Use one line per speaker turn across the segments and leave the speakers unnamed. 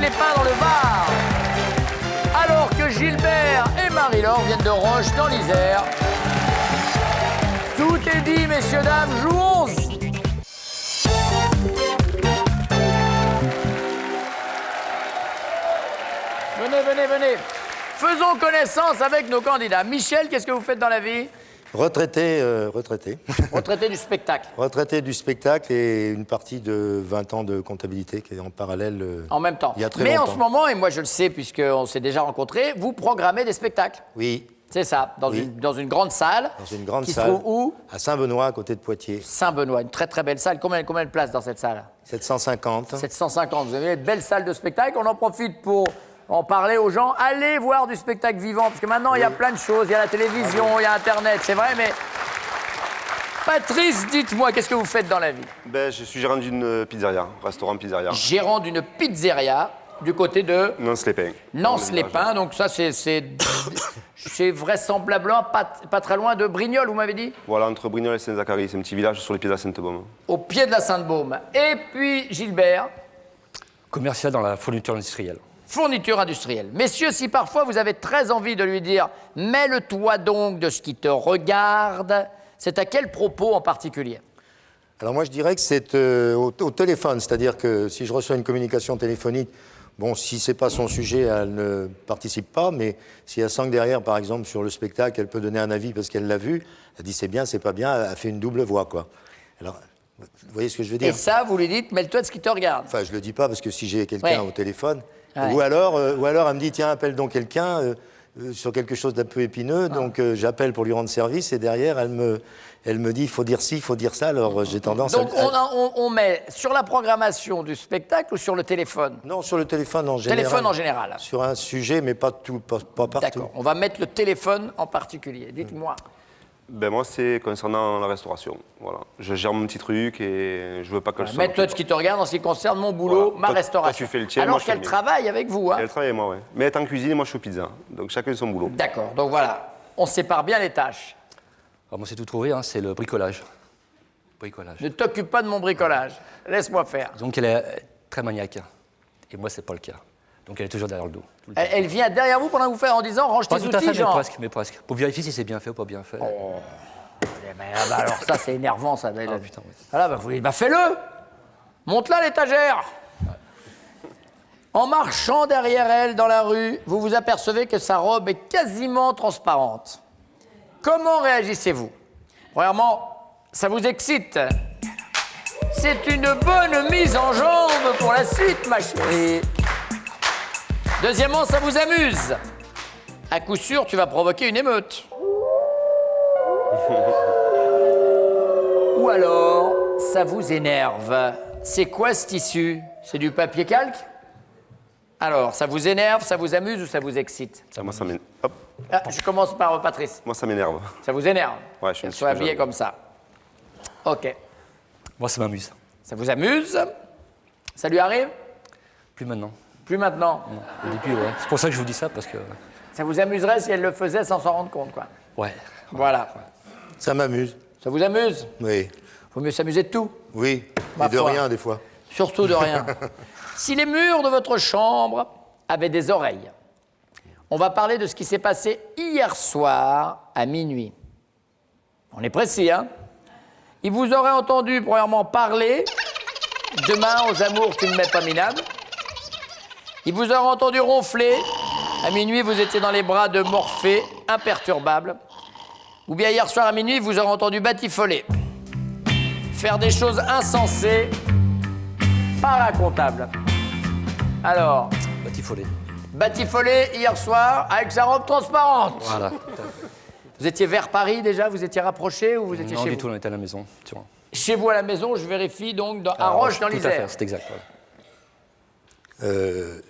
Nonce-les-Pins dans le Var. Alors que Gilbert et Marie-Laure viennent de Roche dans l'Isère. Tout est dit, messieurs, dames, jouons. Venez. Faisons connaissance avec nos candidats. Michel, qu'est-ce que vous faites dans la vie?
Retraité.
Retraité du spectacle.
Retraité du spectacle et une partie de 20 ans de comptabilité qui est en parallèle.
En même temps.
Il y a très
Mais
longtemps.
en ce moment, et moi je le sais puisqu'on s'est déjà rencontrés, vous programmez des spectacles.
Oui.
C'est ça, dans une grande salle.
Dans une grande
qui
salle.
se trouve où?
À Saint-Benoît, à côté de Poitiers.
Saint-Benoît, une très très belle salle. Combien de places dans cette salle?
750.
750. Vous avez une belle salle de spectacle. On en profite pour en parler aux gens. Allez voir du spectacle vivant, parce que maintenant il y a plein de choses. Il y a la télévision, il y a Internet, c'est vrai, mais... Patrice, dites-moi, qu'est-ce que vous faites dans la vie?
Ben, je suis gérant d'une pizzeria, restaurant pizzeria.
Gérant d'une pizzeria du côté de
Nonce-les-Pins.
Nonce-les-Pins. Donc ça, c'est vraisemblablement pas très loin de Brignoles, vous m'avez dit?
Voilà, entre Brignoles et Saint-Zacharie, c'est un petit village sur les pieds de la Sainte-Baume.
Au pied de la Sainte-Baume. Et puis, Gilbert,
Commercial dans la fourniture industrielle.
fourniture industrielle. Messieurs, si parfois vous avez très envie de lui dire « Mêle-toi donc de ce qui te regarde », c'est à quel propos en particulier?
Alors moi je dirais que c'est au téléphone, c'est-à-dire que si je reçois une communication téléphonique, bon, si c'est pas son sujet, elle ne participe pas, mais si elle sent que derrière, par exemple, sur le spectacle, elle peut donner un avis parce qu'elle l'a vu, elle dit c'est bien, c'est pas bien, elle fait une double voix, quoi. Alors, vous voyez ce que je veux dire?
Et ça, vous lui dites « Mêle-toi de ce qui te regarde ».
Enfin, je le dis pas parce que si j'ai quelqu'un
Ouais.
au téléphone,
Ouais.
ou alors elle me dit tiens, appelle donc quelqu'un sur quelque chose d'un peu épineux, donc j'appelle pour lui rendre service et derrière elle me dit il faut dire ci, il faut dire ça, alors j'ai tendance
Donc
à...
on met sur la programmation du spectacle ou sur le téléphone?
Non, sur le téléphone en général.
Téléphone en général.
Sur un sujet, mais pas partout.
D'accord. On va mettre le téléphone en particulier. Dites-moi.
Ben, moi, c'est concernant la restauration. Voilà. Je gère mon petit truc et je veux pas que le
Mets-toi de ce qui te regarde en ce qui concerne mon boulot,
Voilà.
ma
Toi,
restauration.
toi, tu fais le tien,
Alors
moi, je fais
qu'elle
le mien.
travaille avec vous. Hein.
Elle travaille avec moi, oui. Mais elle est en cuisine et moi, je suis au pizza. Donc, chacun son boulot.
D'accord. Donc voilà, on sépare bien les tâches.
Alors moi, c'est tout trouvé, hein, c'est le bricolage. Bricolage.
Ne t'occupe pas de mon bricolage. Laisse-moi faire.
Donc elle est très maniaque. Et moi, c'est pas le cas. Donc elle est toujours derrière le dos. tout le temps.
Elle vient derrière vous pendant que vous faites en disant range
Pas
tes
tout à
outils,
fait,
genre.
mais presque. Pour vérifier si c'est bien fait ou pas bien fait.
Alors ça, c'est énervant, ça.
Ah, putain, ouais.
Voilà, vous dites, fais-le. Monte-la l'étagère. En marchant derrière elle dans la rue, vous vous apercevez que sa robe est quasiment transparente. Comment réagissez-vous? Premièrement, ça vous excite. C'est une bonne mise en jambe pour la suite, ma chérie. Deuxièmement, ça vous amuse. À coup sûr, tu vas provoquer une émeute. Ou alors, ça vous énerve. C'est quoi ce tissu? C'est du papier calque? Alors, ça vous énerve, ça vous amuse ou ça vous excite?
Moi, ça m'énerve. Hop.
Ah, je commence par Patrice.
Moi, ça m'énerve.
Ça vous énerve?
Ouais, je suis un
Qu'elle
petit
soit
peu
habillée
jaloux.
comme ça. Ok.
Moi, ça m'amuse.
Ça vous amuse? Ça lui arrive?
Plus maintenant.
Plus maintenant.
Au début, ouais. C'est pour ça que je vous dis ça, parce que...
Ça vous amuserait si elle le faisait sans s'en rendre compte, quoi.
Ouais.
Voilà.
Ça m'amuse.
Ça vous amuse?
Oui.
Faut mieux s'amuser de tout.
Oui.
Ma
Et de
foi.
rien, des fois.
Surtout de rien. Si les murs de votre chambre avaient des oreilles, on va parler de ce qui s'est passé hier soir à minuit. On est précis, hein? Il vous aurait entendu, premièrement, parler. Demain, aux amours, tu ne mets pas minable. Il vous aurait entendu ronfler. À minuit, vous étiez dans les bras de Morphée, imperturbable. Ou bien hier soir à minuit, vous aurez entendu batifoler. Faire des choses insensées, pas racontables. Alors,
Batifolé.
batifoler hier soir avec sa robe transparente.
Voilà.
Vous étiez vers Paris déjà? Vous étiez rapproché ou vous étiez
Non,
chez
du
vous?
tout, on était à la maison. Tu vois.
Chez vous à la maison, je vérifie donc à Roche dans
Tout à
l'Isère.
fait, c'est exact. Ouais.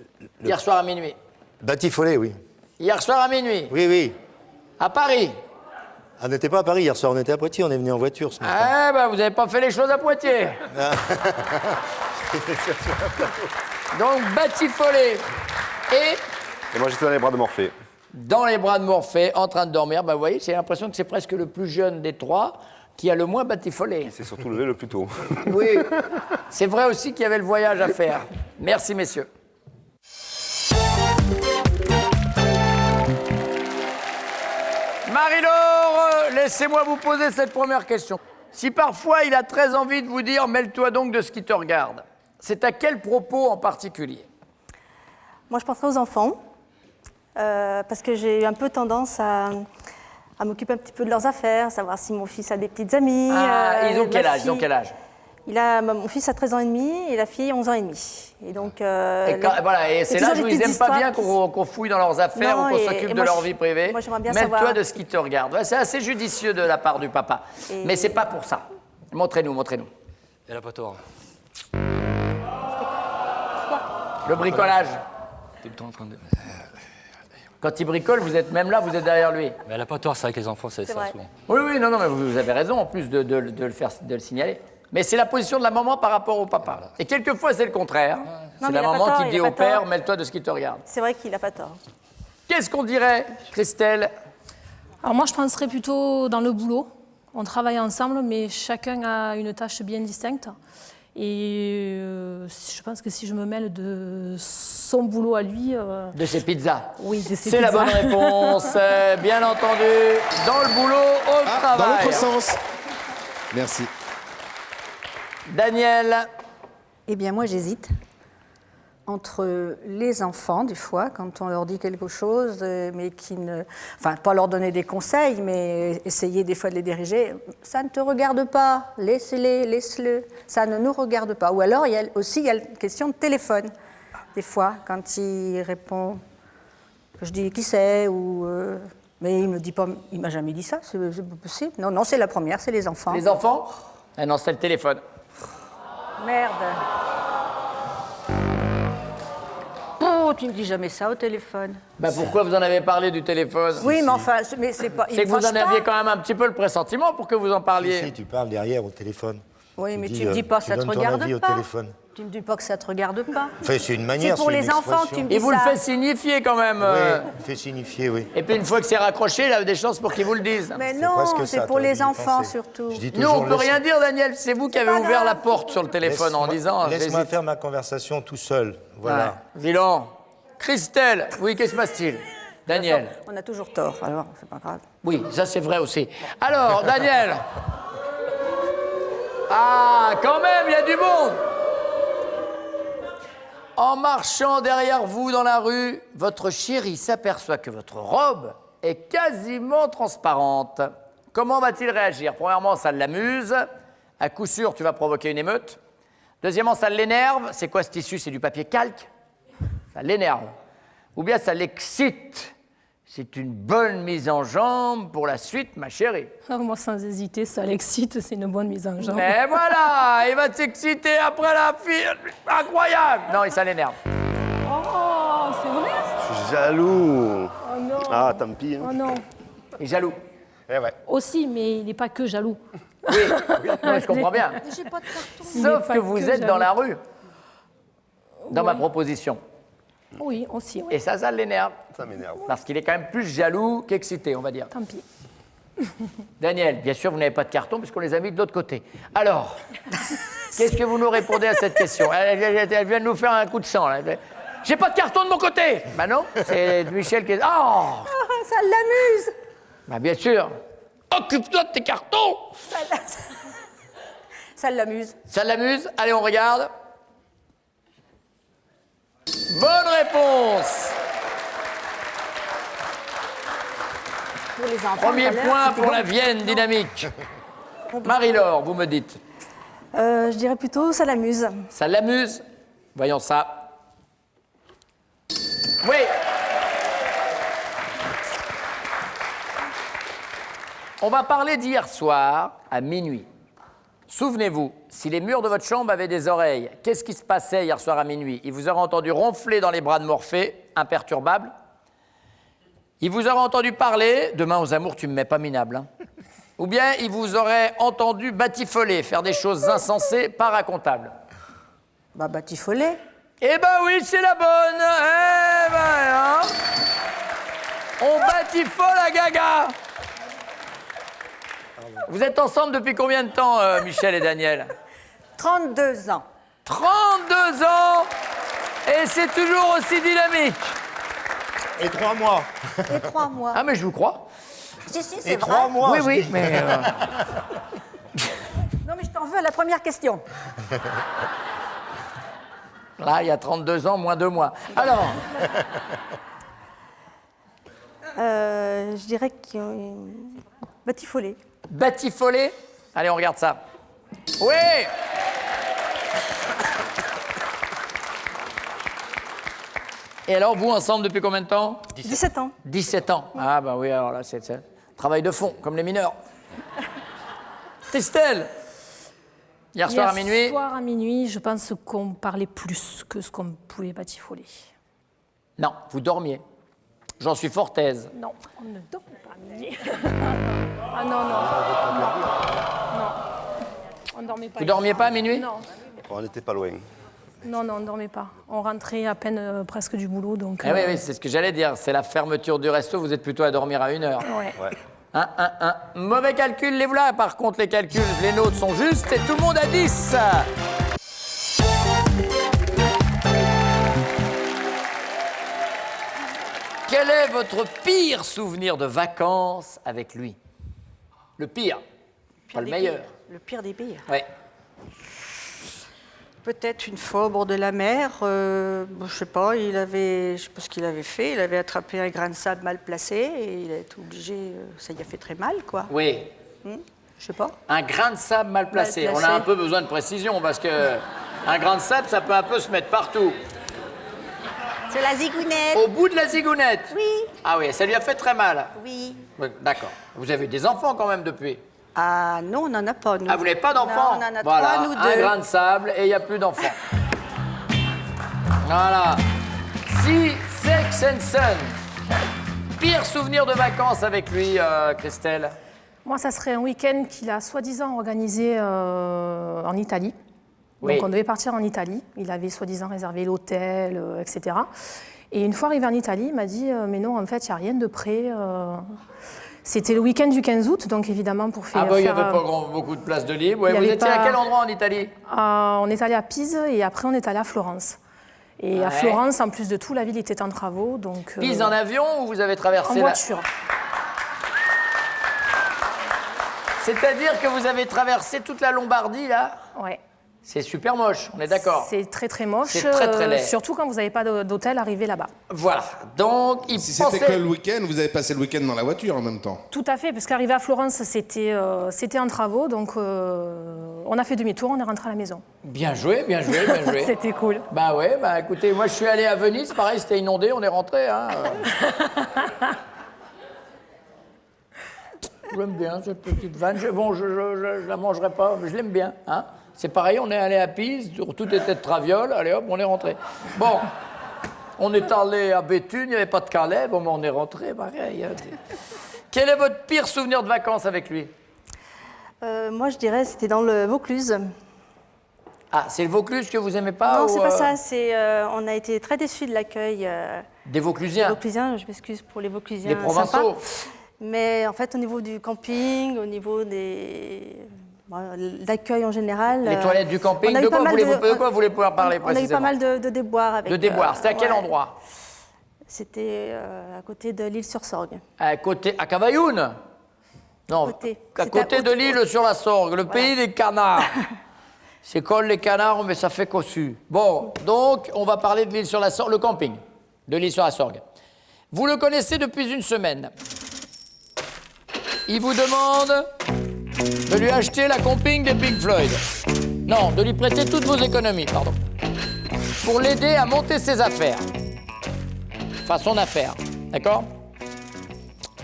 Hier soir à minuit.
Batifolé, oui.
Hier soir à minuit.
Oui, oui.
À Paris.
On n'était pas à Paris hier soir, on était à Poitiers, on est venu en voiture ce matin.
Ah ben vous n'avez pas fait les choses à Poitiers. Donc batifolé. Et
Et moi, j'étais dans les bras de Morphée.
dans les bras de Morphée, en train de dormir, ben vous voyez, j'ai l'impression que c'est presque le plus jeune des trois qui a le moins batifolé.
C'est surtout levé le plus tôt.
Oui, c'est vrai aussi qu'il y avait le voyage à faire. Merci messieurs. Marie-Laure, laissez-moi vous poser cette première question. Si parfois il a très envie de vous dire « mêle-toi donc de ce qui te regarde », c'est à quel propos en particulier?
Moi, je penserais aux enfants, parce que j'ai eu un peu tendance à m'occuper un petit peu de leurs affaires, savoir si mon fils a des petites amies.
Ils ont quel âge?
Fille, mon fils a 13 ans et demi et la fille 11 ans et demi. Et donc,
et c'est là où ils n'aiment pas bien qu'on fouille dans leurs affaires ou qu'on s'occupe de leur vie privée.
Moi, j'aimerais bien
Mêle-toi
savoir
de ce qui te regarde. Ouais, c'est assez judicieux de la part du papa. Mais c'est pas pour ça. Montrez-nous.
Elle a pas tort.
Le bricolage.
Tout le temps en train de...
Quand il bricole, vous êtes même là, vous êtes derrière lui.
Mais elle a pas tort, c'est vrai que les enfants, c'est ça
vrai.
souvent.
Oui, non, mais vous avez raison en plus de le signaler. Mais c'est la position de la maman par rapport au papa. Et quelquefois, c'est le contraire. C'est la maman qui dit au père, mêle-toi de ce qui te regarde.
C'est vrai qu'il n'a pas tort.
Qu'est-ce qu'on dirait, Christelle?
Alors moi, je penserais plutôt dans le boulot. On travaille ensemble, mais chacun a une tâche bien distincte. Et je pense que si je me mêle de son boulot à lui...
De ses pizzas.
Oui, de ses
C'est la
pizzas.
bonne réponse, bien entendu. Dans le boulot, au
Dans
travail.
l'autre sens. Merci.
Daniel,
Eh bien, moi, j'hésite entre les enfants, des fois, quand on leur dit quelque chose, mais qui ne... Enfin, pas leur donner des conseils, mais essayer des fois de les diriger. Ça ne te regarde pas, laisse-les, laisse-le. Ça ne nous regarde pas. Ou alors, il y a la question de téléphone. Des fois, quand il répond, je dis qui c'est, ou... mais il me dit pas, il m'a jamais dit ça, c'est pas possible. Non, c'est la première, c'est les enfants.
les enfants? Ah non, c'est le téléphone.
Merde. Oh, tu ne dis jamais ça au téléphone.
Bah pourquoi vous en avez parlé du téléphone?
Oui, mais enfin, mais c'est pas...
C'est que vous en aviez quand même un petit peu le pressentiment pour que vous en parliez.
Si, tu parles derrière au téléphone.
Oui, mais
dis,
tu ne dis pas
tu
ça te
donnes ton
regarde
avis au
pas.
téléphone.
Tu ne dis pas que ça te regarde pas.
Enfin, c'est une manière,
C'est pour
une
les enfants que tu me dis
Et vous
ça.
le faites signifier quand même.
Oui, fait signifier, oui.
Et puis une fois que c'est raccroché, il a des chances pour qu'ils vous le disent.
Mais
C'est
non,
presque ça,
c'est pour
t'aurais
les
dû y
enfants
penser.
surtout.
Je dis
Nous,
toujours,
on peut rien dire, Daniel. C'est vous qui avez
pas
ouvert
grave.
la porte sur le téléphone en disant.
Laisse-moi
j'hésite.
faire ma conversation tout seul. Voilà.
Ouais. Vilan. Christelle. Oui, qu'est-ce qui se passe-t-il? Daniel.
On a toujours tort, alors c'est pas grave.
Oui, ça c'est vrai aussi. Alors, Daniel. Ah, quand même, il y a du monde. En marchant derrière vous dans la rue, votre chéri s'aperçoit que votre robe est quasiment transparente. Comment va-t-il réagir? Premièrement, ça l'amuse. À coup sûr, tu vas provoquer une émeute. Deuxièmement, ça l'énerve. C'est quoi ce tissu? C'est du papier calque. Ça l'énerve. Ou bien ça l'excite. C'est une bonne mise en jambe pour la suite, ma chérie.
Ah, moi, sans hésiter, ça l'excite, c'est une bonne mise en jambe.
Et voilà, il va t'exciter après la fille. Incroyable. Non, ça l'énerve.
Oh, c'est vrai?
Je suis jaloux.
Oh non.
Ah, tant pis. Hein.
Oh non.
Il est jaloux.
Eh ouais.
Aussi, mais il n'est pas que jaloux.
Oui, non, je comprends bien.
J'ai pas de carton.
Sauf
pas
que vous
que
êtes dans
jaloux.
la rue, dans ma
Ouais.
proposition.
Oui, aussi, oui.
Et ça l'énerve.
Ça m'énerve.
Parce qu'il est quand même plus jaloux qu'excité, on va dire.
Tant pis.
Daniel, bien sûr, vous n'avez pas de carton puisqu'on les a mis de l'autre côté. Alors, qu'est-ce que vous nous répondez à cette question? Elle vient de nous faire un coup de sang, là. J'ai pas de carton de mon côté. Bah non, c'est Michel qui est... Oh,
Ça l'amuse.
bah bien sûr. Occupe-toi de tes cartons.
Ça l'amuse.
Ça l'amuse? Allez, on regarde. Bonne réponse.
Pour les enfants.
Premier
tout à l'heure,
point
c'était
pour la
bon.
Vienne dynamique. Marie-Laure, vous me dites.
Je dirais plutôt ça l'amuse.
Ça l'amuse? Voyons ça. Oui. On va parler d'hier soir à minuit. Souvenez-vous, si les murs de votre chambre avaient des oreilles, qu'est-ce qui se passait hier soir à minuit? Il vous aurait entendu ronfler dans les bras de Morphée, imperturbable. Il vous aurait entendu parler, demain aux amours, tu me mets pas minable. Hein. Ou bien il vous aurait entendu batifoler, faire des choses insensées, pas racontables.
Bah, batifoler.
Eh ben oui, c'est la bonne. Eh ben, hein. On batifole à gaga. Vous êtes ensemble depuis combien de temps, Michel et Daniel?
32 ans.
32 ans. Et c'est toujours aussi dynamique.
Et 3 mois.
Et 3 mois.
Ah, mais je vous crois.
Si, c'est
Et
vrai.
3 mois.
Oui,
je
oui,
dis.
mais...
Non, mais je t'en veux à la première question.
Là, il y a 32 ans, moins 2 mois. Alors,
Je dirais qu'il batifolé.
batifolé. Allez, on regarde ça. Oui. Et alors, vous, ensemble, depuis combien de temps?
17 ans.
17 ans. Ah, bah oui, alors là, c'est travail de fond, comme les mineurs. Christelle, hier soir à minuit.
Hier soir à minuit, je pense qu'on parlait plus que ce qu'on pouvait batifoler.
Non, vous dormiez. J'en suis fort aise.
Non, on ne dormait pas à minuit. Ah non, non. Non. On ne dormait pas.
Vous dormiez pas à minuit?
Non.
On n'était pas loin.
Non, non, on ne dormait pas. On rentrait à peine presque du boulot, donc...
Eh oui, oui, c'est ce que j'allais dire. C'est la fermeture du resto, vous êtes plutôt à dormir à 1h.
Ouais.
Ouais.
Mauvais calcul, les voilà. Par contre, les calculs, les nôtres sont justes et tout le monde a 10. Quel est votre pire souvenir de vacances avec lui? Le pire, pas le meilleur.
Le pire des pires.
Ouais.
Peut-être une fois au bord de la mer, bon, je sais pas, je sais pas ce qu'il avait fait, il avait attrapé un grain de sable mal placé et il a été obligé, ça y a fait très mal, quoi.
Oui.
Je sais pas.
Un grain de sable mal placé.
Mal
On
placé.
a un peu besoin de précision parce que un grain de sable, ça peut un peu se mettre partout.
C'est la zigounette.
Au bout de la zigounette.
Oui,
Ah oui, ça lui a fait très mal.
oui.
Oui, d'accord. Vous avez eu des enfants quand même depuis.
Ah non, on n'en a pas, nous.
Ah, vous n'avez pas d'enfants?
Non, on en a
Voilà,
trois, nous
un
deux.
grain de sable et il n'y a plus d'enfants. Voilà. Si Sex and Son. Pire souvenir de vacances avec lui, Christelle?
Moi, ça serait un week-end qu'il a soi-disant organisé en Italie.
Oui.
Donc, on devait partir en Italie. Il avait soi-disant réservé l'hôtel, etc. Et une fois arrivé en Italie, il m'a dit mais non, en fait, il n'y a rien de prêt. C'était le week-end du 15 août, donc évidemment pour faire.
Ah bah il n'y avait pas beaucoup de place de libre. Ouais,
il y
vous
avait
étiez à
pas-
quel endroit en Italie?
On est allé à Pise et après on est allé à Florence. Et à
Ouais.
Florence, en plus de tout, la ville était en travaux, donc.
Pise en avion ou vous avez
en
traversé la...
voiture.
C'est-à-dire que vous avez traversé toute la Lombardie, là?
Ouais.
C'est super moche, on est d'accord?
C'est très très moche.
C'est très, très laid.
Surtout quand vous n'avez pas d'hôtel arrivé là-bas.
Voilà. Donc, il
Si c'était
pensait...
que le week-end, vous avez passé le week-end dans la voiture en même temps.
Tout à fait, parce qu'arrivé à Florence, c'était en travaux, donc on a fait demi-tour, on est rentré à la maison.
Bien joué, bien joué, bien joué.
C'était cool.
Bah ouais, bah écoutez, moi je suis allé à Venise, pareil, c'était inondé, on est rentré. Hein. J'aime bien cette petite vanne. Je la mangerai pas, mais je l'aime bien. Hein. C'est pareil, on est allé à Pise, tout était de traviole, allez hop, on est rentré. Bon, on est allé à Béthune, il n'y avait pas de Calais, bon, mais on est rentré, pareil. Hein. Quel est votre pire souvenir de vacances avec lui?
Moi, je dirais c'était dans le Vaucluse.
Ah, c'est le Vaucluse que vous aimez pas?
non,
ou,
c'est pas ça. On a été très déçus de l'accueil
Des Vauclusiens?
vauclusien. Je m'excuse pour les Vauclusiens.
Les Provençaux?
sympas. Mais en fait, au niveau du camping, au niveau l'accueil en général.
Les toilettes du camping,
on a eu
de
pas
quoi,
mal
voulez pouvoir parler
On a eu pas
précisément?
mal de déboires avec.
De déboires, c'était à quel
ouais.
endroit?
C'était à côté de l'île sur Sorgue.
À Cavailloun? Non,
Côté.
à
C'était
côté de l'île sur la Sorgue, le pays des canards. C'est comme les canards, mais ça fait cossu. Bon, donc, on va parler de l'île sur la Sorgue, le camping de l'île sur la Sorgue. Vous le connaissez depuis une semaine. Il vous demande de lui acheter la camping des Pink Floyd. Non, de lui prêter toutes vos économies, pardon. Pour l'aider à monter ses affaires. Enfin, son affaire, d'accord?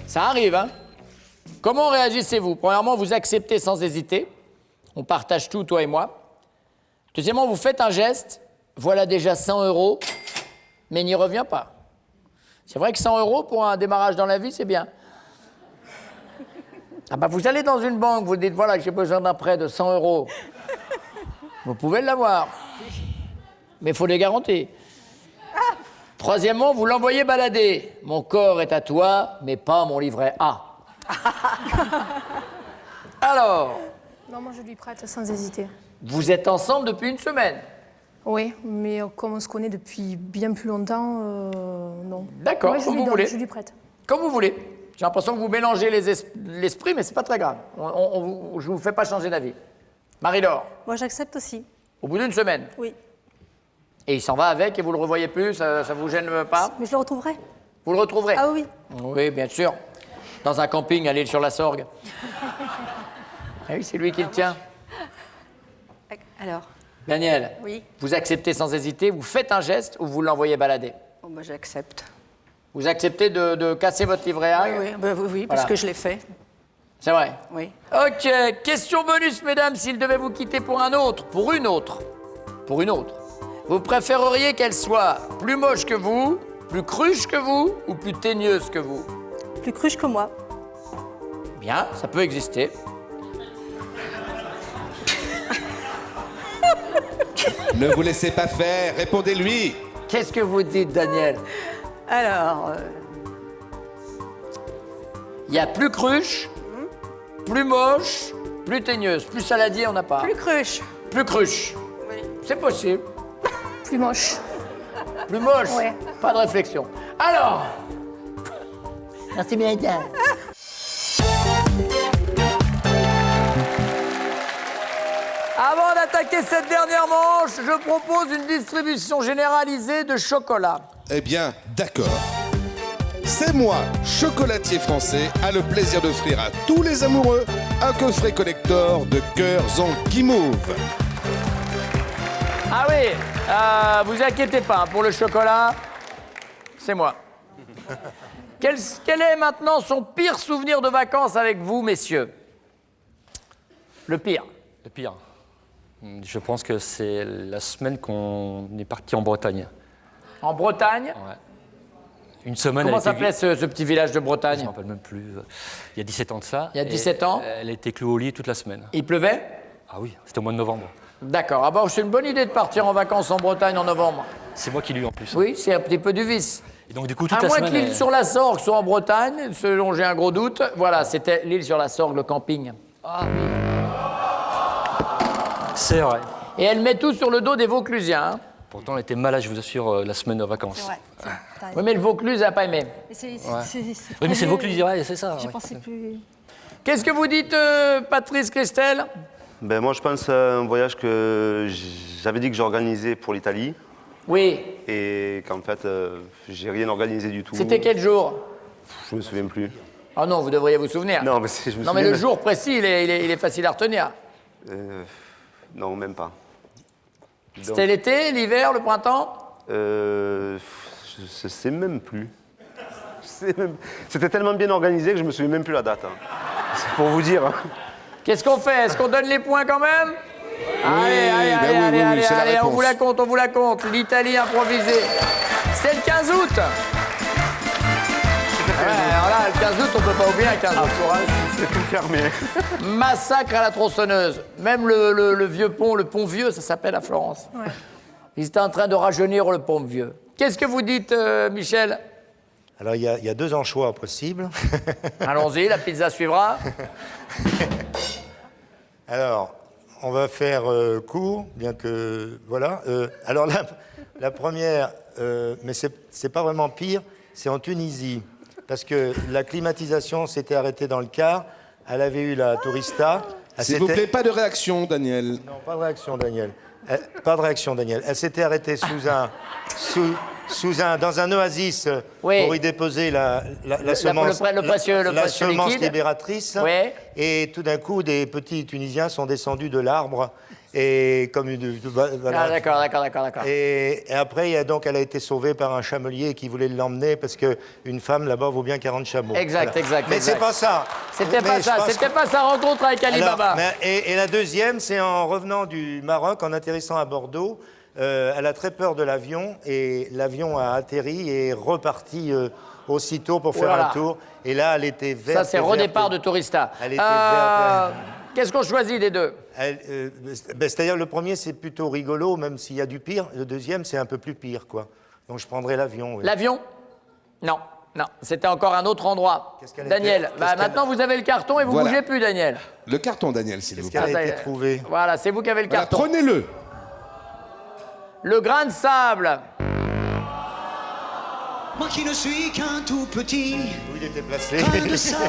Ça arrive, hein? Comment réagissez-vous? Premièrement, vous acceptez sans hésiter. On partage tout, toi et moi. Deuxièmement, vous faites un geste. Voilà déjà 100 €, mais n'y reviens pas. C'est vrai que 100 € pour un démarrage dans la vie, c'est bien. Ah bah vous allez dans une banque, vous dites, voilà, j'ai besoin d'un prêt de 100 €. Vous pouvez l'avoir. Mais il faut des garanties. Troisièmement, vous l'envoyez balader. Mon corps est à toi, mais pas mon livret A. Alors,
Non, moi je lui prête sans hésiter.
vous êtes ensemble depuis une semaine.
Oui, mais comme on se connaît depuis bien plus longtemps, non.
D'accord,
Moi, je
comme
lui
vous
donne,
voulez.
je lui prête.
Comme vous voulez. J'ai l'impression que vous mélangez l'esprit, mais c'est pas très grave. Je ne vous fais pas changer d'avis. Marie-Laure,
Moi, j'accepte aussi.
au bout d'une semaine,
Oui.
et il s'en va avec et vous le revoyez plus, ça vous gêne pas?
Mais je le retrouverai.
Vous le retrouverez?
Ah oui.
Oui, bien sûr. Dans un camping à l'Île-sur-la-Sorgue. Ah oui, c'est lui qui le tient.
Alors,
Daniel,
oui.
vous acceptez sans hésiter, vous faites un geste ou vous l'envoyez balader?
Bon, bah, j'accepte.
Vous acceptez de casser votre livret A?
Oui,
Voilà.
parce que je l'ai fait.
C'est vrai?
Oui.
Ok, question bonus, mesdames, s'il devait vous quitter pour une autre, vous préféreriez qu'elle soit plus moche que vous, plus cruche que vous ou plus teigneuse que vous?
Plus cruche que moi.
Bien, ça peut exister.
Ne vous laissez pas faire, répondez-lui.
Qu'est-ce que vous dites, Daniel?
Alors,
Il y a plus cruche, plus moche, plus teigneuse. Plus saladier, on n'a pas.
plus cruche.
Plus cruche.
Oui.
C'est possible.
Plus moche.
Plus moche.
Ouais.
Pas de réflexion. Alors. Merci bien, Étienne. Avant d'attaquer cette dernière manche, je propose une distribution généralisée de chocolat.
Eh bien, d'accord. C'est moi, chocolatier français, a le plaisir d'offrir à tous les amoureux un coffret collector de cœurs en guimauve.
Ah oui, vous inquiétez pas, pour le chocolat, c'est moi. Quel est maintenant son pire souvenir de vacances avec vous, messieurs? Le pire.
Le pire. Je pense que c'est la semaine qu'on est parti en Bretagne.
En Bretagne?
Ouais. Une semaine.
Comment
elle était
s'appelait ce petit village de
Je ne
Bretagne?
me rappelle même plus. Il y a 17 ans de ça.
Il y a
Et
17 ans.
Elle était clouée au lit toute la semaine.
Il pleuvait?
Ah oui, c'était au mois de novembre.
D'accord. Ah bon, c'est une bonne idée de partir en vacances en Bretagne en novembre.
C'est moi qui l'ai eu en plus.
Oui, c'est un petit peu du vice.
Et donc du coup, toute
À
la
moins
semaine.
que l'île sur la Sorgue soit en Bretagne, ce dont j'ai un gros doute. Voilà, c'était l'île sur la Sorgue, le camping.
Ah oui. C'est vrai.
Et elle met tout sur le dos des Vauclusiens. Hein.
Pourtant, elle était malade, je vous assure, la semaine de vacances.
C'est vrai.
Oui, mais le Vaucluse n'a pas aimé.
Oui, mais c'est le Vaucluse, ouais, c'est ça.
J'ai
ouais.
pensé plus.
Qu'est-ce que vous dites, Patrice, Christelle?
Ben, moi, je pense à un voyage que j'avais dit que j'organisais pour l'Italie
Oui.
et qu'en fait, j'ai rien organisé du tout.
C'était quel jour?
Je me souviens plus.
Ah non, vous devriez vous souvenir.
Non, mais je me
Non, mais
souviens.
le jour précis, il est facile à retenir.
Non, même pas.
C'était l'été, l'hiver, le printemps?
Je sais même plus. C'était tellement bien organisé que je me souviens même plus la date. Hein. C'est pour vous dire. Hein.
Qu'est-ce qu'on fait? Est-ce qu'on donne les points quand même? Allez,
c'est la
allez, on
réponse.
vous la compte. L'Italie improvisée. C'était le 15 août. Ouais, alors là, le 15 août, on peut pas oublier un 15 août.
C'est tout fermé.
Massacre à la tronçonneuse. Même le vieux pont, le pont vieux, ça s'appelle à Florence.
Ouais.
Ils étaient en train de rajeunir le pont vieux. Qu'est-ce que vous dites, Michel?
Alors, il y a deux anchois possibles.
Allons-y, la pizza suivra.
Alors, on va faire court, bien que... Voilà. Alors, la première, mais c'est pas vraiment pire, c'est en Tunisie. Parce que la climatisation s'était arrêtée dans le car. Elle avait eu la tourista.
S'il vous plaît, pas de réaction, Daniel.
Non, pas de réaction, Daniel. Pas de réaction, Daniel. Elle s'était arrêtée dans un oasis
Oui.
pour y déposer la semence,
le précieux
la semence
liquide.
libératrice.
Oui.
Et tout d'un coup, des petits Tunisiens sont descendus de l'arbre. Et comme voilà.
Ah, d'accord.
Et après, elle a été sauvée par un chamelier qui voulait l'emmener parce qu'une femme là-bas vaut bien 40 chameaux.
Exact.
Mais
exact.
c'est pas ça.
C'était
Mais
pas
je
ça.
pense
C'était pas sa rencontre avec Ali
Alors,
Baba.
et la deuxième, c'est en revenant du Maroc, en atterrissant à Bordeaux. Elle a très peur de l'avion et l'avion a atterri et est reparti aussitôt pour faire
là là.
un tour. Et là, elle était verte.
Ça, c'est redépart de Tourista.
Elle était verte.
Qu'est-ce qu'on choisit des deux?
C'est-à-dire, le premier, c'est plutôt rigolo, même s'il y a du pire. Le deuxième, c'est un peu plus pire, quoi. Donc, je prendrais l'avion. Oui.
L'avion? Non. C'était encore un autre endroit.
Qu'est-ce qu'elle
Daniel,
était- qu'est-ce qu'elle-
maintenant vous avez le carton et vous
Voilà.
bougez plus, Daniel.
Le carton, Daniel, s'il vous
Qu'est-ce
plaît.
qu'elle a été trouvée?
Voilà, c'est vous qui avez le
Voilà,
carton.
prenez-le.
Le grain de sable.
Moi qui ne suis qu'un tout petit
Où il était placé.
grain de sable.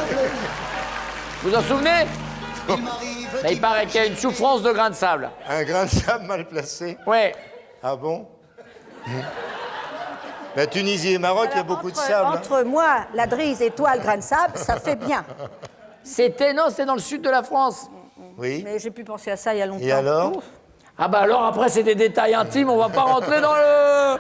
Vous en souvenez?
Il m'arrive
Là, il paraît qu'il y a une souffrance de grains de sable.
Un grain de sable mal placé.
Ouais.
Ah bon? Ben, Tunisie et Maroc, il y a beaucoup de sable. hein.
Entre moi, la Drise, et toi, le grain de sable, ça fait bien.
C'était dans le sud de la France.
Oui.
Mais j'ai pu penser à ça il y a longtemps.
Et alors?
Ah bah alors après c'est des détails intimes, on va pas rentrer dans le...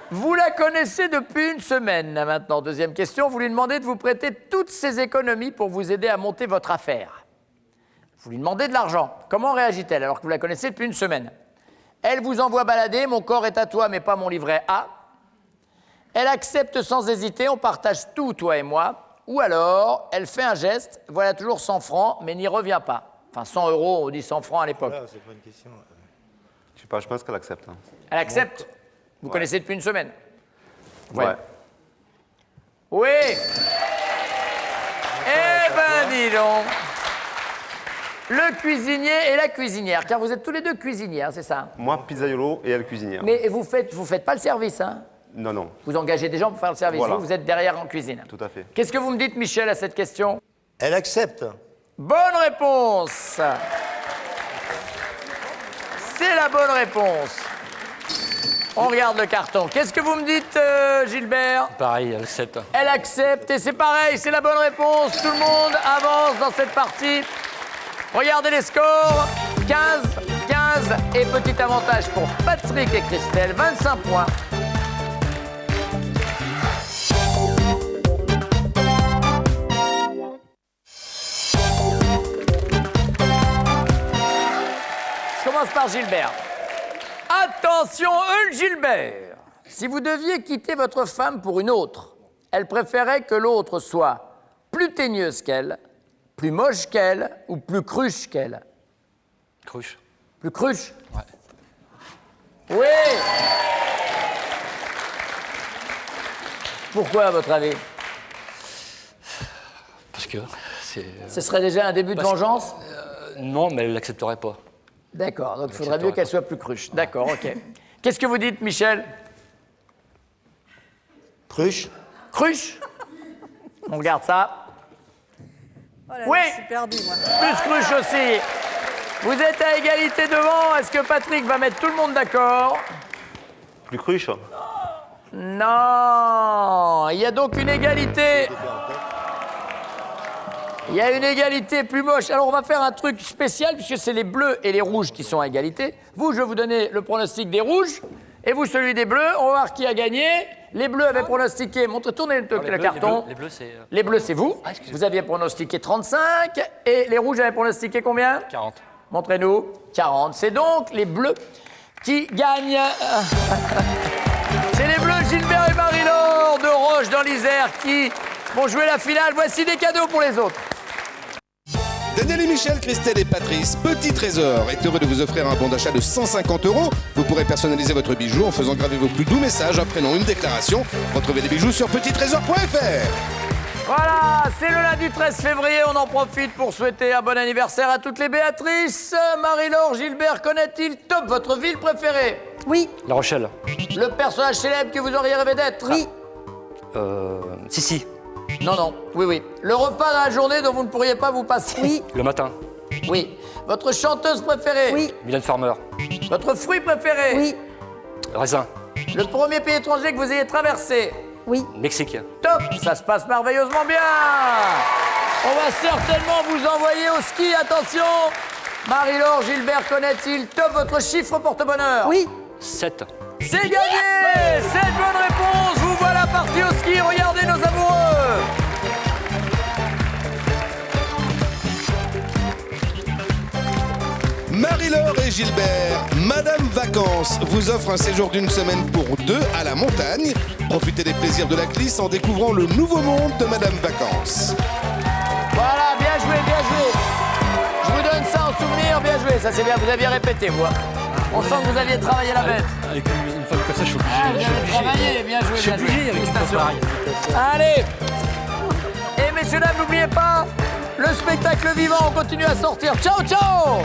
Vous la connaissez depuis une semaine là, maintenant. Deuxième question, vous lui demandez de vous prêter toutes ses économies pour vous aider à monter votre affaire. Vous lui demandez de l'argent. Comment réagit-elle alors que vous la connaissez depuis une semaine? Elle vous envoie balader, mon corps est à toi mais pas mon livret A. Elle accepte sans hésiter, on partage tout, toi et moi. Ou alors, elle fait un geste, voilà toujours 100 francs, mais n'y revient pas. Enfin, 100 euros, on dit 100 francs à l'époque.
Ah, c'est pas une question.
Je sais pas, je pense qu'elle accepte. hein.
Elle accepte. Vous connaissez depuis une semaine.
Ouais.
Oui. Eh ben, dis donc. Le cuisinier et la cuisinière, car vous êtes tous les deux cuisinières, c'est ça?
Moi, pizzaiolo et elle cuisinière.
Mais vous faites pas le service, hein?
Non, non,
Vous engagez des gens pour faire le service.
Voilà.
Vous êtes derrière en cuisine.
tout à fait.
Qu'est-ce que vous me dites, Michel, à cette question?
Elle accepte.
Bonne réponse. C'est la bonne réponse. On regarde le carton. Qu'est-ce que vous me dites, Gilbert?
Pareil, elle accepte.
Elle accepte et c'est pareil, c'est la bonne réponse. Tout le monde avance dans cette partie. Regardez les scores. 15, 15 et petit avantage pour Patrick et Christelle, 25 points. Je commence par Gilbert. Attention, Gilbert. Si vous deviez quitter votre femme pour une autre, elle préférait que l'autre soit plus teigneuse qu'elle, plus moche qu'elle ou plus cruche qu'elle.
Cruche.
Plus cruche?
Ouais.
Oui. Pourquoi, à votre avis?
Parce que c'est.
Ce serait déjà un début de
Parce que-
vengeance?
Non, mais elle l'accepterait pas.
D'accord, donc il faudrait
Accepterai
mieux qu'elle
pas.
soit plus cruche. D'accord, ok. Qu'est-ce que vous dites, Michel?
Cruche.
Cruche? On regarde ça.
Oh là là,
Oui.
je suis perdue, moi.
Plus cruche aussi. Vous êtes à égalité devant. Est-ce que Patrick va mettre tout le monde d'accord?
Plus cruche.
Non. Il y a donc une égalité. Il y a une égalité plus moche. Alors on va faire un truc spécial puisque c'est les bleus et les rouges qui sont à égalité. Vous, je vais vous donner le pronostic des rouges et vous celui des bleus. On va voir qui a gagné. Les bleus avaient pronostiqué. Tournez le carton.
Les bleus, c'est
Les bleus, c'est vous. Vous aviez pronostiqué 35 et les rouges avaient pronostiqué combien?
40.
Montrez-nous. 40. C'est donc les bleus qui gagnent. C'est les bleus Gilbert et Marie-Laure de Roche dans l'Isère qui vont jouer la finale. Voici des cadeaux pour les autres.
Daniel et Michel, Christelle et Patrice, Petit Trésor est heureux de vous offrir un bon d'achat de 150 €. Vous pourrez personnaliser votre bijou en faisant graver vos plus doux messages, un prénom, une déclaration. Retrouvez les bijoux sur petittrésor.fr.
Voilà, c'est le lundi 13 février. On en profite pour souhaiter un bon anniversaire à toutes les Béatrices. Marie-Laure, Gilbert, connaît-il top votre ville préférée?
Oui,
La Rochelle.
Le personnage célèbre que vous auriez rêvé d'être?
oui,
Si.
Non, non. Oui, oui. Le repas dans la journée dont vous ne pourriez pas vous passer?
oui,
Le matin.
Oui. Votre chanteuse préférée?
oui,
Mylène Farmer.
Votre fruit préféré?
oui,
Raisin.
Le premier pays étranger que vous ayez traversé?
oui.
Mexique.
Top, ça se passe merveilleusement bien. On va certainement vous envoyer au ski, attention. Marie-Laure, Gilbert, connaît-il top votre chiffre porte-bonheur?
Oui.
7.
C'est gagné. 7 bonnes réponses, vous voilà partis au ski, regardez nos amoureux.
Marie-Laure et Gilbert, Madame Vacances vous offre un séjour d'une semaine pour deux à la montagne. Profitez des plaisirs de la glisse en découvrant le nouveau monde de Madame Vacances.
Voilà, bien joué, bien joué. Je vous donne ça en souvenir, bien joué, ça c'est bien, vous aviez répété, vous. On sent que vous aviez travaillé la bête.
Avec une femme comme ça, je suis obligé.
Ah, vous avez travaillé, bien joué,
Je suis
bien joué.
obligé avec une femme
Félicitations.
pareille.
Allez. Et messieurs, dames, n'oubliez pas, le spectacle vivant, on continue à sortir. Ciao, ciao.